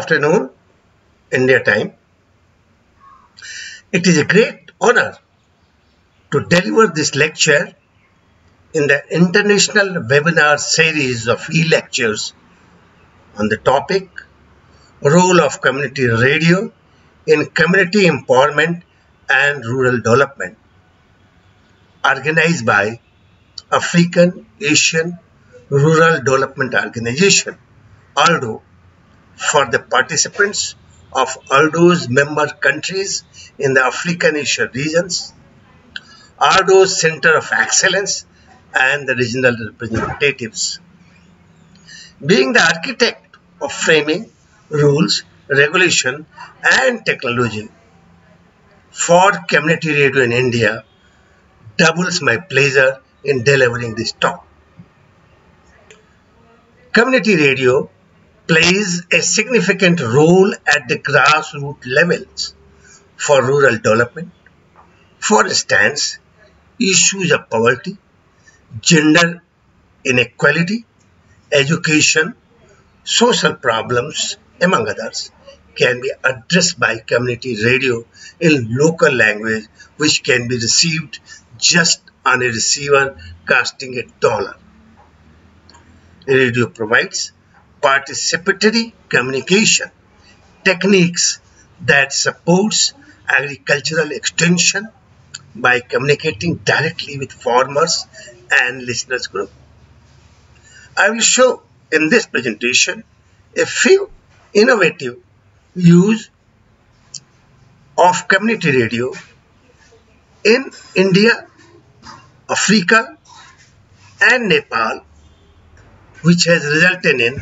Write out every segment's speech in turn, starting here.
afternoon, India time. It is a great honor to deliver this lecture in the international webinar series of e-lectures on the topic Role of Community Radio in Community Empowerment and Rural Development, organized by African Asian Rural Development Organization, ALDO, for the participants of ALDO's member countries in the African Asian regions, ALDO's Center of Excellence, and the regional representatives. Being the architect of framing, rules, regulation, and technology for community radio in India, doubles my pleasure in delivering this talk. Community radio plays a significant role at the grassroots levels for rural development. For instance, issues of poverty, gender inequality, education, social problems, among others, can be addressed by community radio in local language, which can be received just on a receiver costing $1. Radio provides participatory communication techniques that supports agricultural extension by communicating directly with farmers and listeners group. I will show in this presentation a few innovative use of community radio in India, Africa, and Nepal, which has resulted in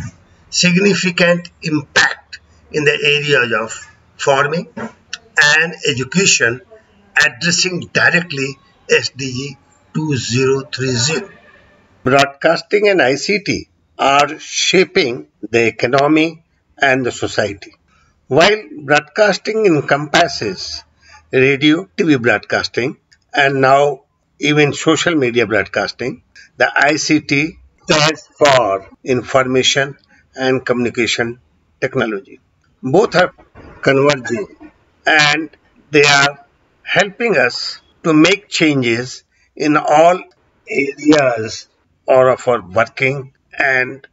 significant impact in the areas of farming and education, addressing directly SDG 2030. Broadcasting and ICT are shaping the economy and the society. While broadcasting encompasses radio, TV broadcasting, and now even social media broadcasting, the ICT stands for Information and Communication Technology. Both are converging and they are helping us to make changes in all areas of our working and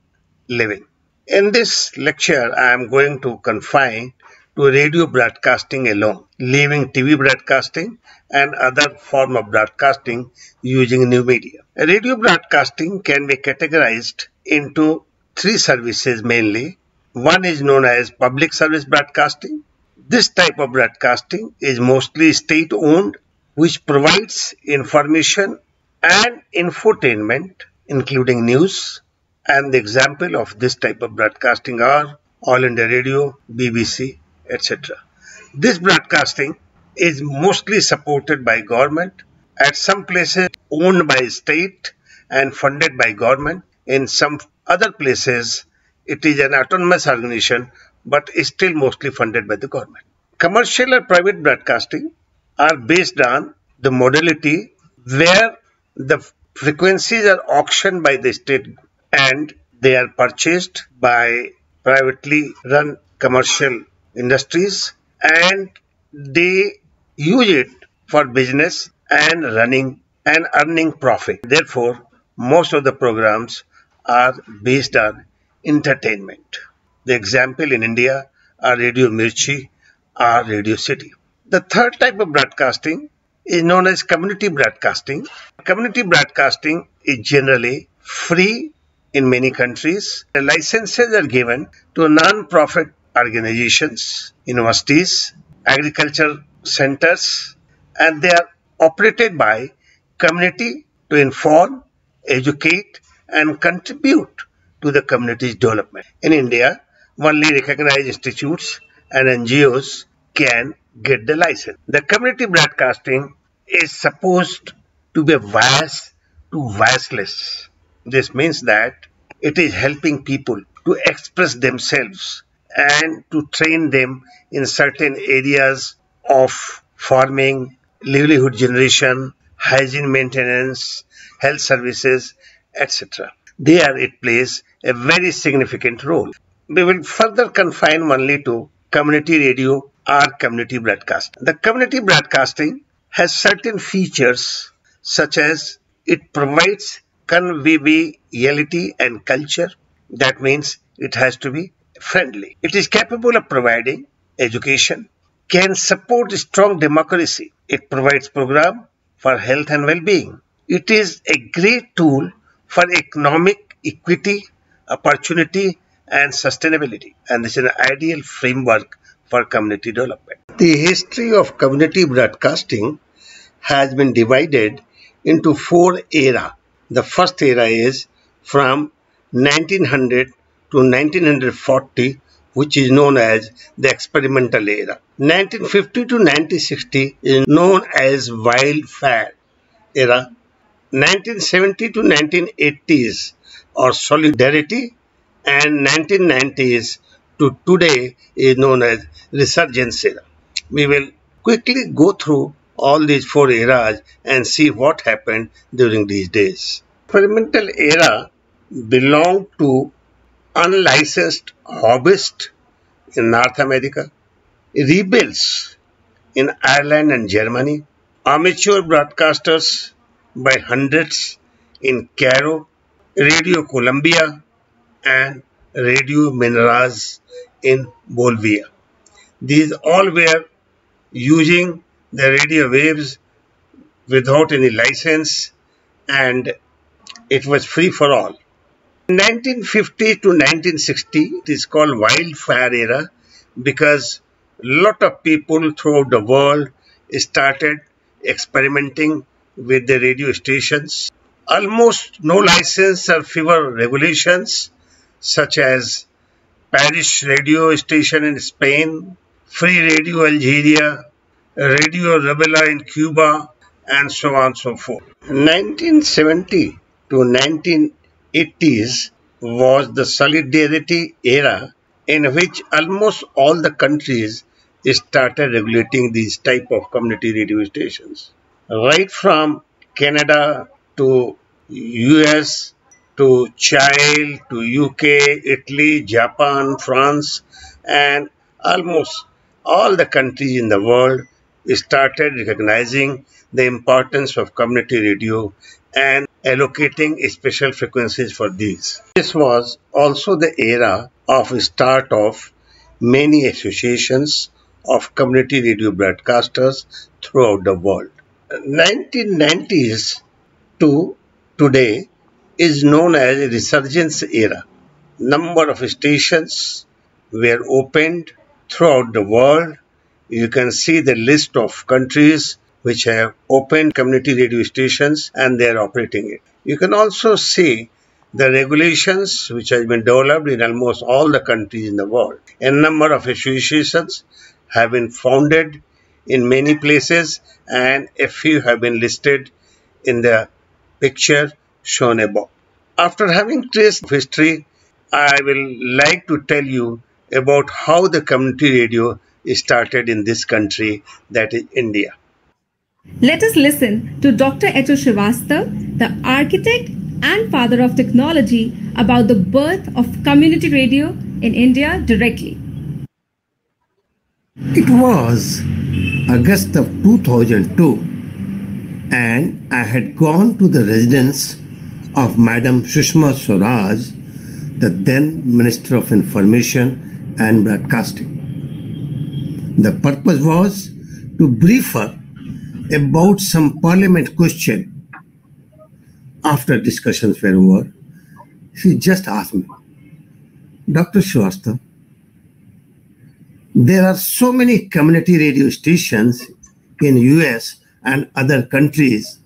living. In this lecture, I am going to confine to radio broadcasting alone, leaving TV broadcasting and other form of broadcasting using new media. Radio broadcasting can be categorized into three services mainly. One is known as public service broadcasting. This type of broadcasting is mostly state-owned, which provides information and infotainment, including news. And the example of this type of broadcasting are All India Radio, BBC, etc. This broadcasting is mostly supported by government, at some places owned by state and funded by government. In some other places, it is an autonomous organization, but is still mostly funded by the government. Commercial or private broadcasting are based on the modality where the frequencies are auctioned by the state and they are purchased by privately run commercial industries and they use it for business and running and earning profit. Therefore, most of the programs are based on entertainment. The example in India are Radio Mirchi or Radio City. The third type of broadcasting is known as community broadcasting. Community broadcasting is generally free in many countries. The licenses are given to non-profit organizations, universities, agriculture centers, and they are operated by community to inform, educate, and contribute to the community's development. In India, only recognized institutes and NGOs can get the license. The community broadcasting is supposed to be voice to voiceless. This means that it is helping people to express themselves and to train them in certain areas of farming, livelihood generation, hygiene maintenance, health services, etc. There it plays a very significant role. we will further confine only to community radio or community broadcast. The community broadcasting has certain features such as it provides conviviality and culture. That means it has to be friendly. It is capable of providing education, can support strong democracy. It provides program for health and well-being. It is a great tool for economic equity, opportunity and sustainability, and this is an ideal framework for community development. The history of community broadcasting has been divided into four eras. The first era is from 1900 to 1940, which is known as the experimental era. 1950 to 1960 is known as wildfire era. 1970 to 1980s or solidarity, and 1990s to today is known as resurgence era. We will quickly go through all these four eras and see what happened during these days. Experimental era belonged to unlicensed hobbyists in North America, rebels in Ireland and Germany, amateur broadcasters by hundreds in Cairo, Radio Colombia and Radio Mineras in Bolivia. These all were using the radio waves without any license, and it was free for all. 1950 to 1960 it is called wildfire era because a lot of people throughout the world started experimenting with the radio stations. Almost no license or fewer regulations such as Paris radio station in Spain, Free Radio Algeria, Radio Rebela in Cuba, and so on and so forth. 1970 to 1980s was the solidarity era in which almost all the countries started regulating these type of community radio stations. Right from Canada to US to Chile to UK, Italy, Japan, France, and almost all the countries in the world started recognizing the importance of community radio and allocating special frequencies for these. This was also the era of start of many associations of community radio broadcasters throughout the world. 1990s to today is known as a resurgence era. Number of stations were opened throughout the world. You can see the list of countries which have opened community radio stations and they are operating it. You can also see the regulations which have been developed in almost all the countries in the world. A number of associations have been founded in many places and a few have been listed in the picture shown above. After having traced history, I will like to tell you about how the community radio started in this country, that is India. Let us listen to Dr. H.O. Srivastava, the architect and father of technology, about the birth of community radio in India directly. It was August of 2002 and I had gone to the residence of Madam Sushma Swaraj, the then Minister of Information and Broadcasting. The purpose was to brief her about some parliament question. After discussions were over, she just asked me, Dr. Srivastava, there are so many community radio stations in US and other countries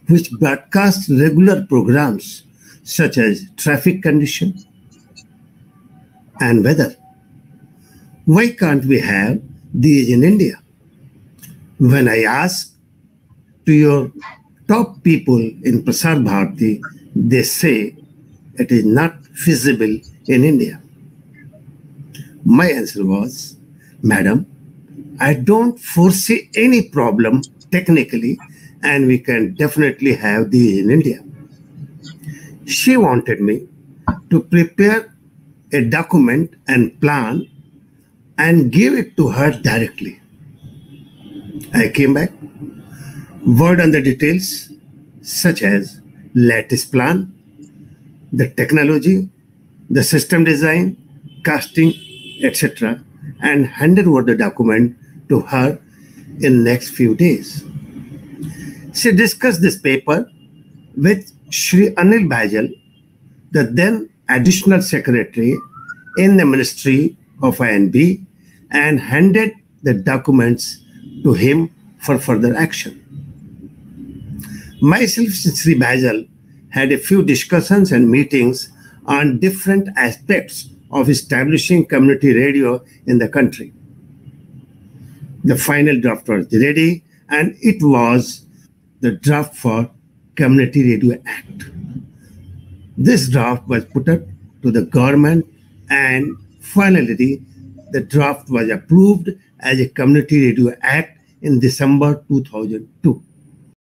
which broadcast regular programs such as traffic condition and weather. Why can't we have these in India? When I asked to your top people in Prasar Bharati, they say it is not feasible in India. My answer was, Madam, I don't foresee any problem technically, and we can definitely have these in India. She wanted me to prepare a document and plan and gave it to her directly. I came back, word on the details such as lattice plan, the technology, the system design, casting, etc., and handed over the document to her in next few days. She discussed this paper with Shri Anil Bajal, the then additional secretary in the Ministry of INB, and handed the documents to him for further action. Myself and Shri Bajal had a few discussions and meetings on different aspects of establishing community radio in the country. The final draft was ready, and it was the draft for Community Radio Act. This draft was put up to the government, and finally the draft was approved as a Community Radio Act in December 2002.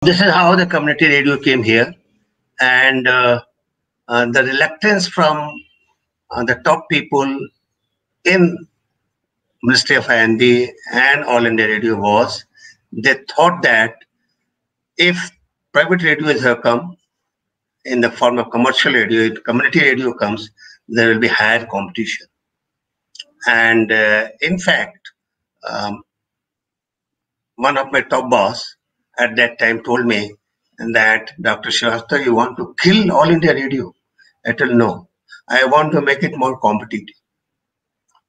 This is how the community radio came here, and the reluctance from the top people in Ministry of INB and All India Radio was they thought that if private radios have come in the form of commercial radio, if community radio comes, there will be higher competition. And in fact, one of my top boss at that time told me that, Dr. Srivastava, you want to kill All India Radio? I told no, I want to make it more competitive.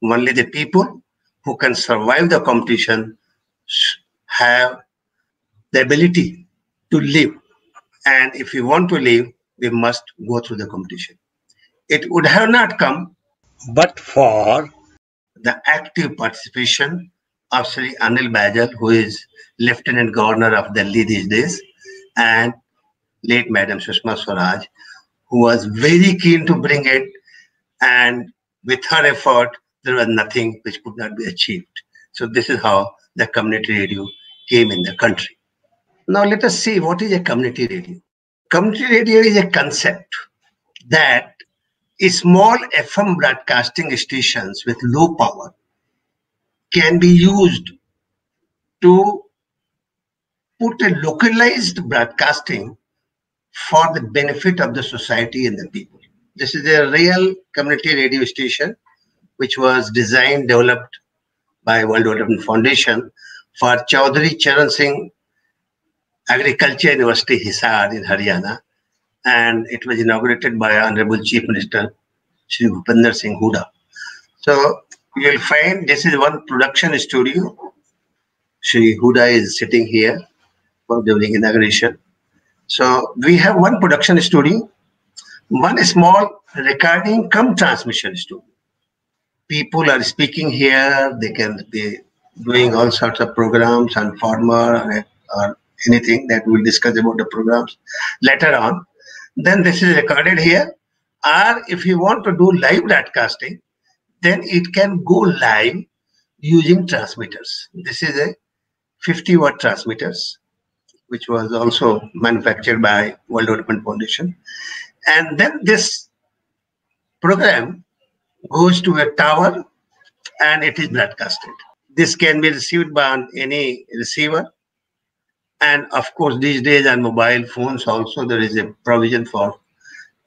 Only the people who can survive the competition have the ability to live. And if we want to live, we must go through the competition. It would have not come but for the active participation of Sri Anil Bajal, who is Lieutenant Governor of Delhi these days, and late Madam Sushma Swaraj, who was very keen to bring it, and with her effort, there was nothing which could not be achieved. So this is how the community radio came in the country. Now let us see what is a community radio. Community radio is a concept that small FM broadcasting stations with low power can be used to put a localized broadcasting for the benefit of the society and the people. This is a real community radio station which was designed, developed by World Development Foundation for Chaudhary Charan Singh Agriculture University, Hisar in Haryana, and it was inaugurated by Honorable Chief Minister Shri Bhupender Singh Hooda. So you will find this is one production studio. Shri Hooda is sitting here for during inauguration. So we have one production studio, one small recording cum transmission studio. People are speaking here. They can be doing all sorts of programs on farmer or anything that we'll discuss about the programs later on. Then this is recorded here. Or if you want to do live broadcasting, then it can go live using transmitters. This is a 50-watt transmitters, which was also manufactured by World Development Foundation. And then this program goes to a tower and it is broadcasted. This can be received by any receiver. And of course, these days on mobile phones also, there is a provision for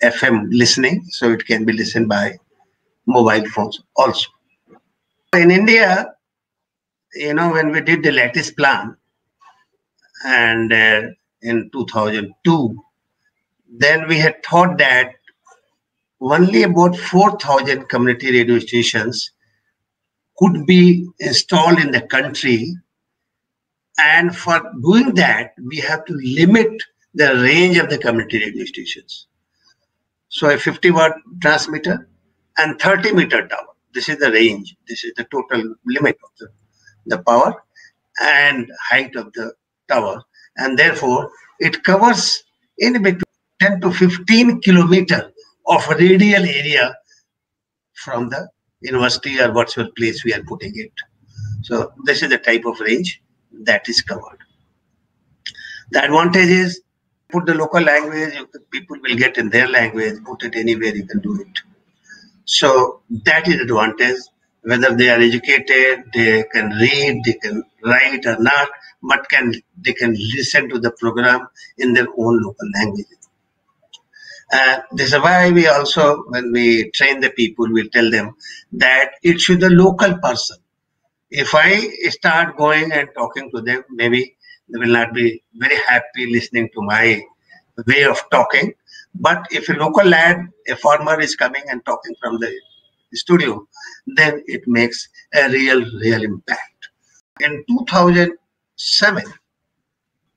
FM listening. So it can be listened by mobile phones also. In India, you know, when we did the lattice plan, and in 2002, then we had thought that only about 4,000 community radio stations could be installed in the country. And for doing that, we have to limit the range of the community radio stations. So a 50-watt transmitter and 30-meter tower. This is the range. This is the total limit of the power and height of the tower. And therefore, it covers in between 10 to 15 kilometers of radial area from the university or whatever place we are putting it. So this is the type of range that is covered. The advantage is put the local language, people will get in their language, put it anywhere, you can do it. So that is advantage. Whether they are educated, they can read, they can write or not, but they can listen to the program in their own local language. This is why we also, when we train the people, we tell them that it should be the local person. If I start going and talking to them, maybe they will not be very happy listening to my way of talking. But if a local lad, a farmer is coming and talking from the studio, then it makes a real impact. In 2007,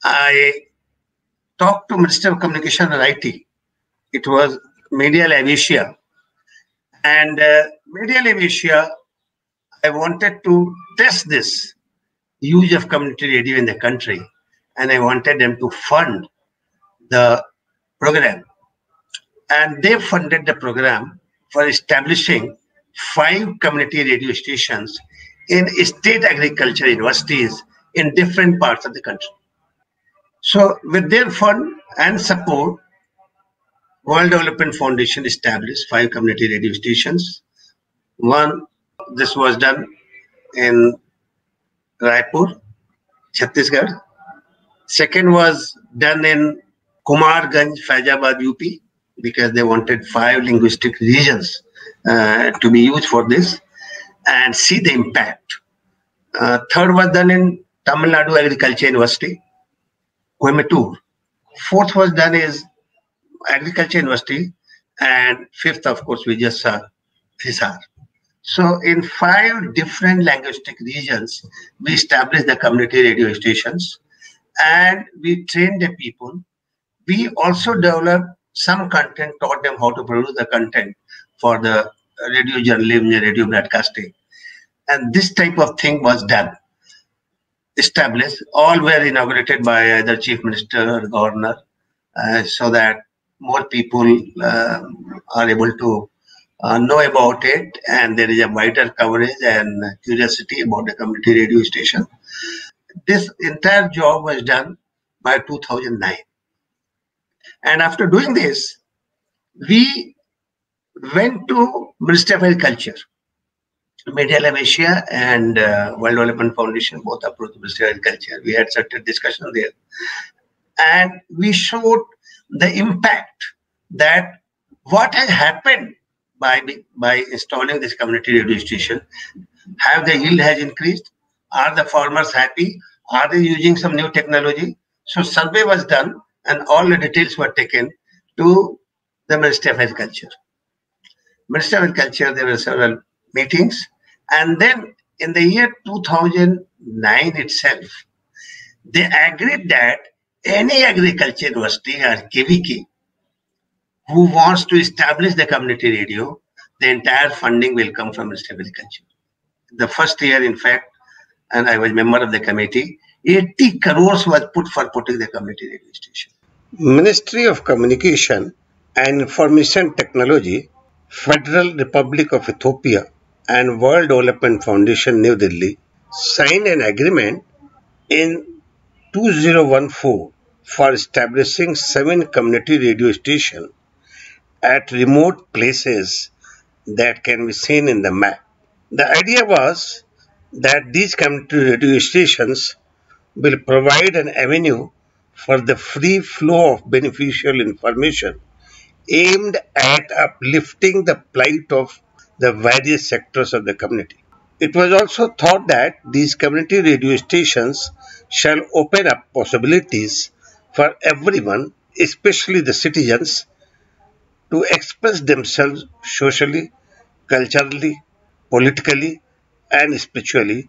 I talked to Minister of Communication and IT. It was Media Lab Asia. And Media Lab Asia, I wanted to test this use of community radio in the country, and I wanted them to fund the program. And they funded the program for establishing 5 community radio stations in state agriculture universities in different parts of the country. So with their fund and support, World Development Foundation established 5 community radio stations. One, this was done in Raipur, Chhattisgarh. Second was done in Kumarganj, Faizabad, UP, because they wanted 5 linguistic regions to be used for this and see the impact. Third was done in Tamil Nadu Agriculture University, Coimbatore. Fourth was done is Agriculture University, and fifth, of course, we just saw Hisar. So in 5 different linguistic regions, we established the community radio stations and we trained the people. We also developed some content, taught them how to produce the content for the radio journalism, radio broadcasting. And this type of thing was done, established. All were inaugurated by either Chief Minister or Governor, so that more people are able to know about it, and there is a wider coverage and curiosity about the community radio station. This entire job was done by 2009. And after doing this, we went to Ministry of Agriculture. Media Lab Asia and World Development Foundation both approached the Ministry of Agriculture. We had certain discussion there. And we showed the impact that what has happened by installing this community radio station. Have the yield has increased? Are the farmers happy? Are they using some new technology? So survey was done and all the details were taken to the Ministry of Agriculture. Ministry of Agriculture, there were several meetings, and then in the year 2009 itself, they agreed that any agriculture university or KVK who wants to establish the community radio, the entire funding will come from Ministry of Agriculture. The first year, in fact, and I was member of the committee, 80 crores was put for putting the community radio station. Ministry of Communication and Information Technology, Federal Republic of Ethiopia, and World Development Foundation, New Delhi, signed an agreement in 2014 for establishing 7 community radio stations at remote places that can be seen in the map. The idea was that these community radio stations will provide an avenue for the free flow of beneficial information aimed at uplifting the plight of the various sectors of the community. It was also thought that these community radio stations shall open up possibilities for everyone, especially the citizens, to express themselves socially, culturally, politically, and spiritually,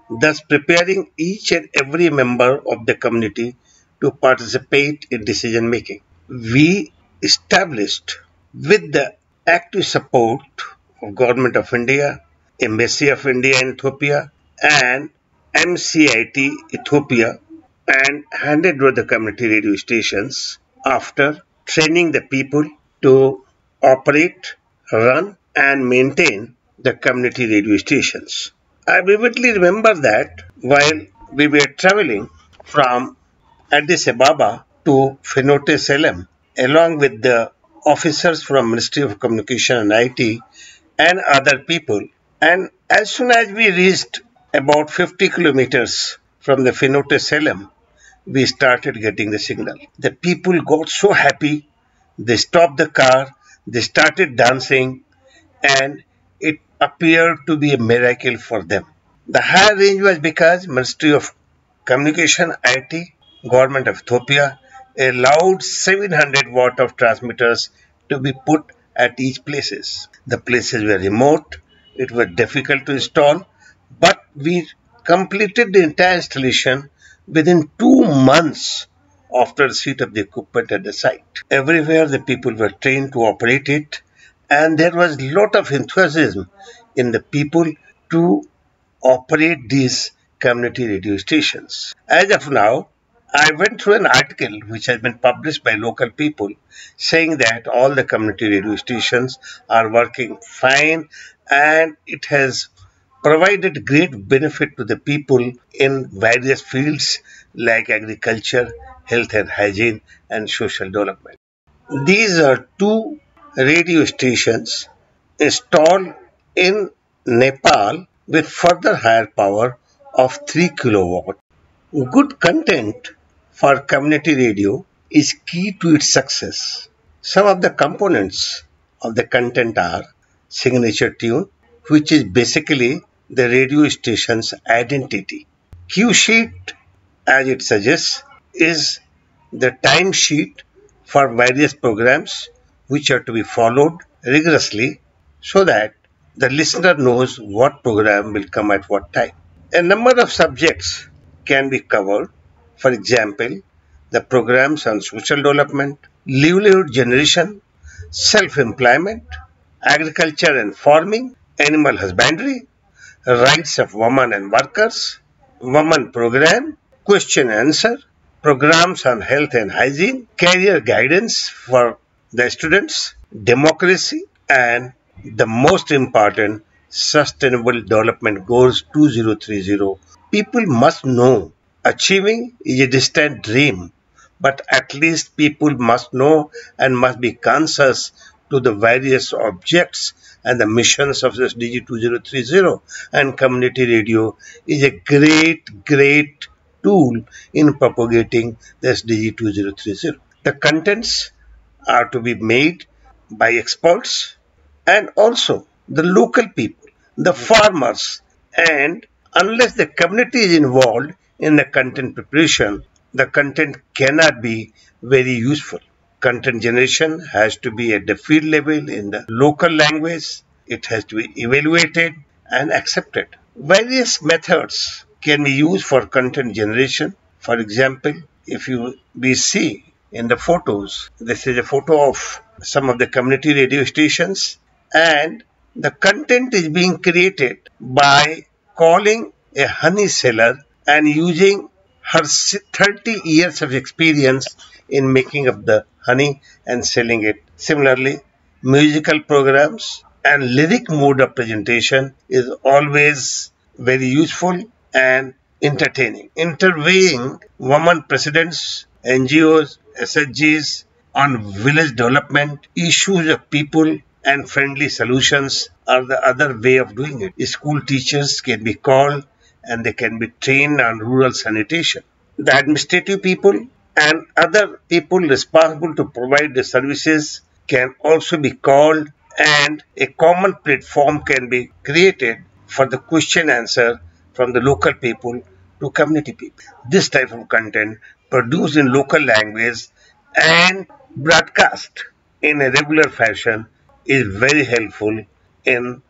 thus preparing each and every member of the community to participate in decision making. We established, with the active support of Government of India, Embassy of India in Ethiopia, and MCIT Ethiopia, and handed over the community radio stations after training the people to operate, run, and maintain the community radio stations. I vividly remember that while we were traveling from Addis Ababa to Finote Salem, along with the officers from Ministry of Communication and IT and other people. And as soon as we reached about 50 kilometers from the Finote Salem, we started getting the signal. The people got so happy, they stopped the car, they started dancing, and it appeared to be a miracle for them. The higher range was because Ministry of Communication, IT, Government of Ethiopia allowed 700 watt of transmitters to be put at each places. The places were remote, it was difficult to install, but we completed the entire installation within 2 months after receipt of the equipment at the site. Everywhere the people were trained to operate it, and there was a lot of enthusiasm in the people to operate these community radio stations. As of now, I went through an article which has been published by local people saying that all the community radio stations are working fine and it has provided great benefit to the people in various fields like agriculture, health and hygiene, and social development. These are two radio stations installed in Nepal with further higher power of 3 kilowatt. Good content for community radio is key to its success. Some of the components of the content are signature tune, which is basically the radio station's identity. Cue sheet, as it suggests, is the time sheet for various programs which are to be followed rigorously so that the listener knows what program will come at what time. A number of subjects can be covered. For example, the programs on social development, livelihood generation, self-employment, agriculture and farming, animal husbandry, rights of women and workers, women program, question and answer, programs on health and hygiene, career guidance for the students, democracy, and the most important, Sustainable Development Goals 2030. People must know achieving is a distant dream, but at least people must know and must be conscious to the various objects and the missions of SDG 2030, and community radio is a great tool in propagating the SDG 2030. The contents are to be made by experts and also the local people, the farmers, and unless the community is involved in the content preparation, the content cannot be very useful. Content generation has to be at the field level in the local language. It has to be evaluated and accepted. Various methods can be used for content generation. For example, if we see in the photos, this is a photo of some of the community radio stations, and the content is being created by calling a honey seller and using her 30 years of experience in making up the honey and selling it. Similarly, musical programs and lyric mode of presentation is always very useful and entertaining. Interviewing women presidents, NGOs, SHGs on village development, issues of people and friendly solutions are the other way of doing it. School teachers can be called and they can be trained on rural sanitation. The administrative people and other people responsible to provide the services can also be called, and a common platform can be created for the question answer from the local people to community people. This type of content produced in local language and broadcast in a regular fashion is very helpful in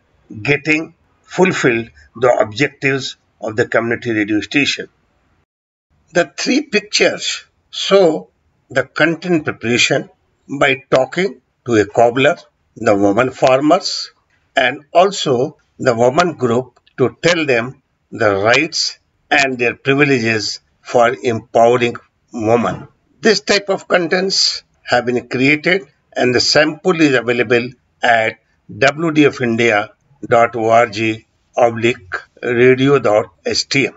getting fulfilled the objectives of the community radio station. The three pictures show the content preparation by talking to a cobbler, the women farmers, and also the women group to tell them the rights and their privileges for empowering women. This type of contents have been created and the sample is available at wdfindia.org/radio.stm.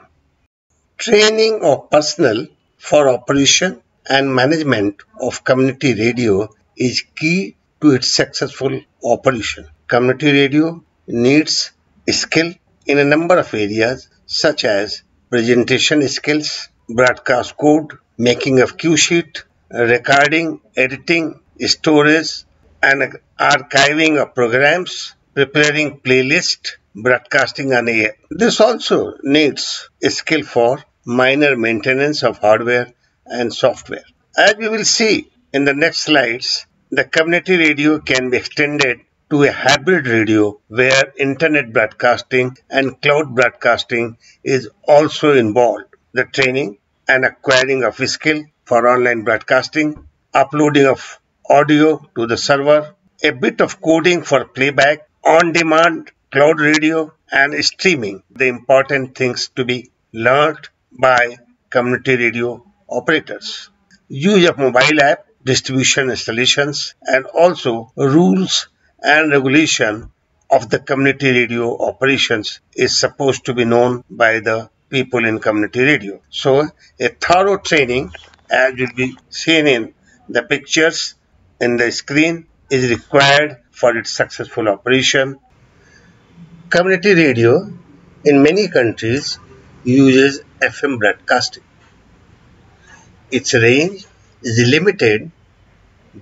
Training of personnel for operation and management of community radio is key to its successful operation. Community radio needs skill in a number of areas such as presentation skills, broadcast code, making of cue sheet, recording, editing, storage, and archiving of programs, preparing playlist, broadcasting on air. This also needs a skill for minor maintenance of hardware and software. As we will see in the next slides, the community radio can be extended to a hybrid radio where internet broadcasting and cloud broadcasting is also involved. The training and acquiring of skill for online broadcasting, uploading of audio to the server, a bit of coding for playback, on-demand cloud radio and streaming, the important things to be learned by community radio operators. Use of mobile app, distribution installations, and also rules and regulation of the community radio operations is supposed to be known by the people in community radio. So a thorough training, as will be seen in the pictures in the screen, is required for its successful operation. Community radio in many countries uses FM broadcasting. Its range is limited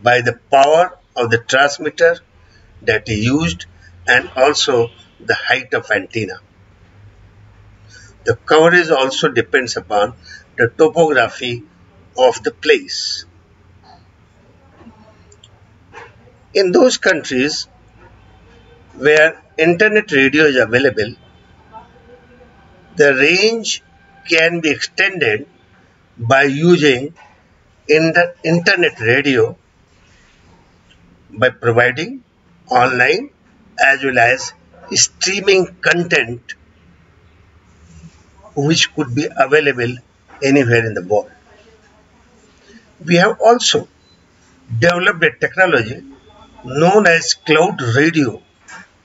by the power of the transmitter that is used and also the height of antenna. The coverage also depends upon the topography of the place. In those countries where internet radio is available, the range can be extended by using internet radio by providing online as well as streaming content which could be available anywhere in the world. We have also developed a technology known as cloud radio,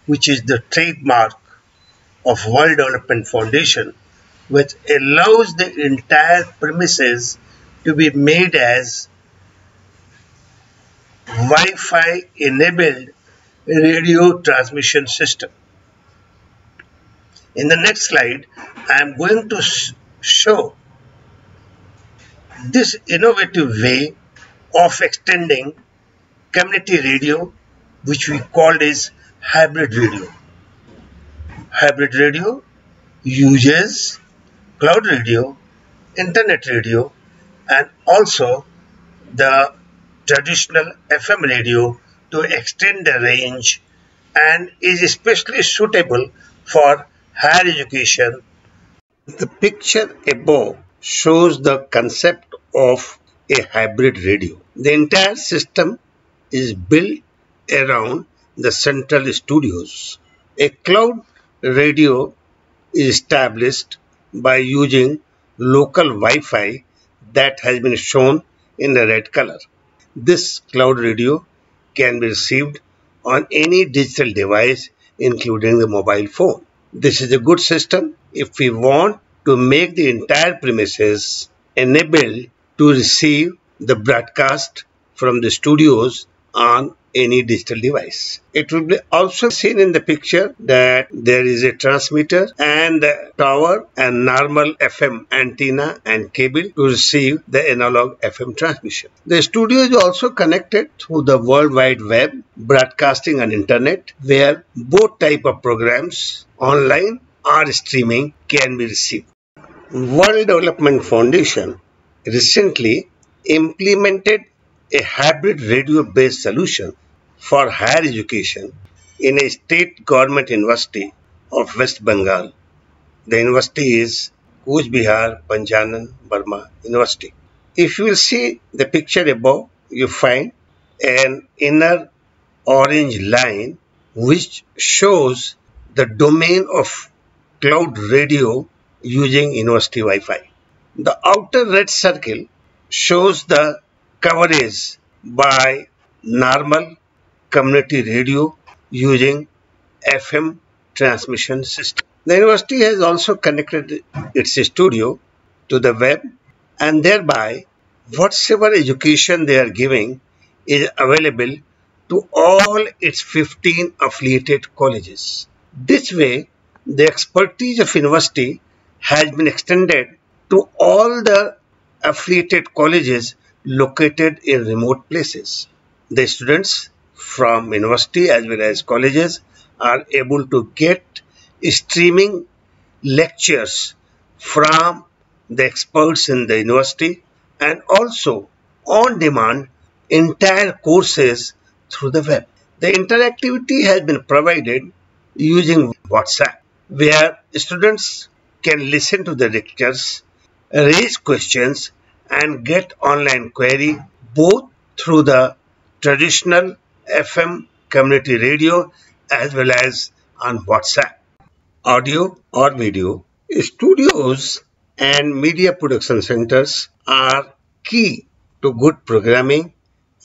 which is the trademark of World Development Foundation, which allows the entire premises to be made as Wi-Fi enabled radio transmission system. In the next slide, I am going to show this innovative way of extending community radio, which we called as hybrid radio. Hybrid radio uses cloud radio, internet radio, and also the traditional FM radio to extend the range and is especially suitable for higher education. The picture above shows the concept of a hybrid radio. The entire system is built around the central studios. A cloud radio is established by using local Wi-Fi that has been shown in the red color. This cloud radio can be received on any digital device, including the mobile phone. This is a good system if we want to make the entire premises enabled to receive the broadcast from the studios on any digital device. It will be also seen in the picture that there is a transmitter and a tower and normal FM antenna and cable to receive the analog FM transmission. The studio is also connected through the World Wide Web, broadcasting on internet, where both type of programs, online or streaming, can be received. World Development Foundation recently implemented a hybrid radio-based solution for higher education in a state government university of West Bengal. The university is Cooch Behar Panchanan Burma University. If you will see the picture above, you find an inner orange line which shows the domain of cloud radio using university Wi-Fi. The outer red circle shows the coverage by normal community radio using FM transmission system. The university has also connected its studio to the web, and thereby whatever education they are giving is available to all its 15 affiliated colleges. This way, the expertise of university has been extended to all the affiliated colleges located in remote places. The students from university as well as colleges are able to get streaming lectures from the experts in the university and also on demand entire courses through the web. The interactivity has been provided using WhatsApp, where students can listen to the lectures, raise questions, and get online query both through the traditional FM community radio as well as on WhatsApp. Audio or video studios and media production centers are key to good programming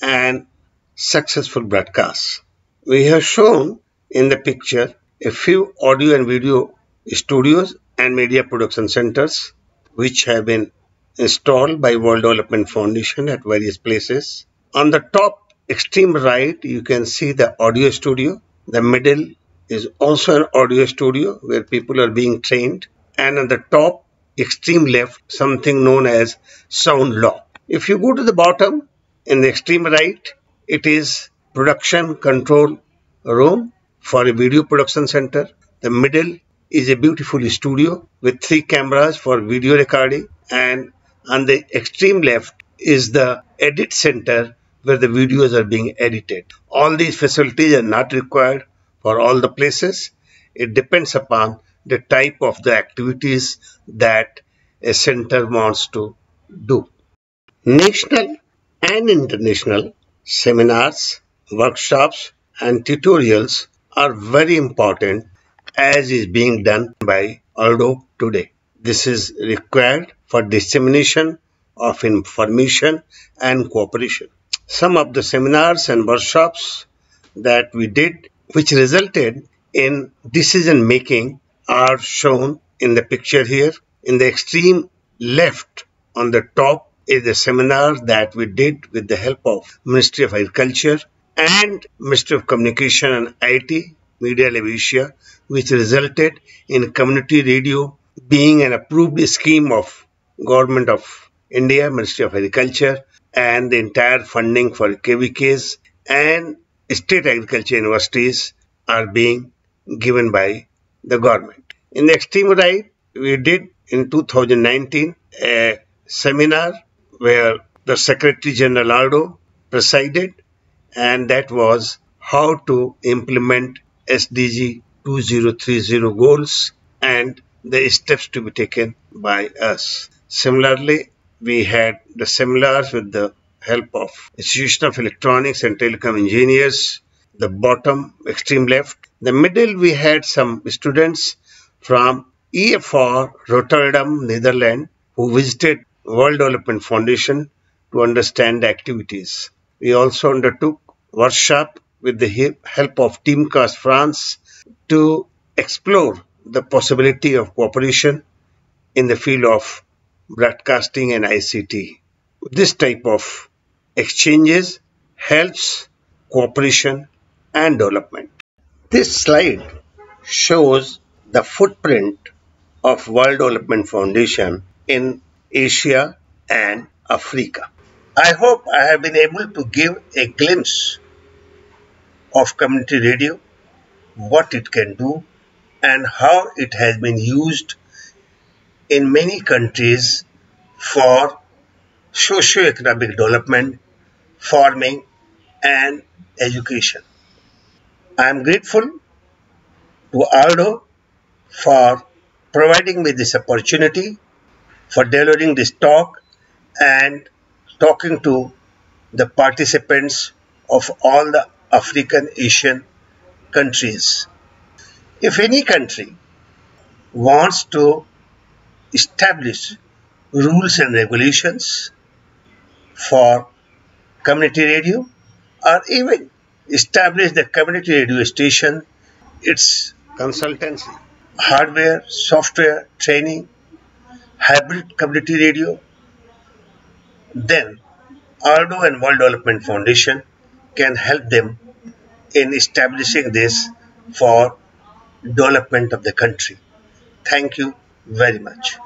and successful broadcasts. We have shown in the picture a few audio and video studios and media production centers which have been installed by World Development Foundation at various places. On the top extreme right, you can see the audio studio. The middle is also an audio studio where people are being trained. And on the top extreme left, something known as sound lab. If you go to the bottom, in the extreme right, it is production control room for a video production center. The middle is a beautiful studio with 3 cameras for video recording, and on the extreme left is the edit center where the videos are being edited. All these facilities are not required for all the places. It depends upon the type of the activities that a center wants to do. National and international seminars, workshops, and tutorials are very important as is being done by Aldo today. This is required for dissemination of information and cooperation. Some of the seminars and workshops that we did, which resulted in decision making, are shown in the picture here. In the extreme left on the top is a seminar that we did with the help of Ministry of Agriculture and Ministry of Communication and IT, Media Lab Asia, which resulted in community radio being an approved scheme of Government of India, Ministry of Agriculture, and the entire funding for KVKs and state agriculture universities are being given by the government. In the extreme right, we did in 2019 a seminar where the Secretary General Aldo presided, and that was how to implement SDG 2030 goals and the steps to be taken by us. Similarly, we had the seminars with the help of Institution of Electronics and Telecom Engineers, the bottom extreme left. The middle, we had some students from EFR Rotterdam, Netherlands, who visited World Development Foundation to understand the activities. We also undertook workshop with the help of Teamcast France to explore the possibility of cooperation in the field of broadcasting and ICT. This type of exchanges helps cooperation and development. This slide shows the footprint of World Development Foundation in Asia and Africa. I hope I have been able to give a glimpse of community radio, what it can do, and how it has been used in many countries for socio-economic development, farming, and education. I am grateful to Aldo for providing me this opportunity for delivering this talk and talking to the participants of all the African Asian countries. If any country wants to establish rules and regulations for community radio or even establish the community radio station, its consultancy, hardware, software, training, hybrid community radio, then Aldo and World Development Foundation can help them in establishing this for development of the country. Thank you very much.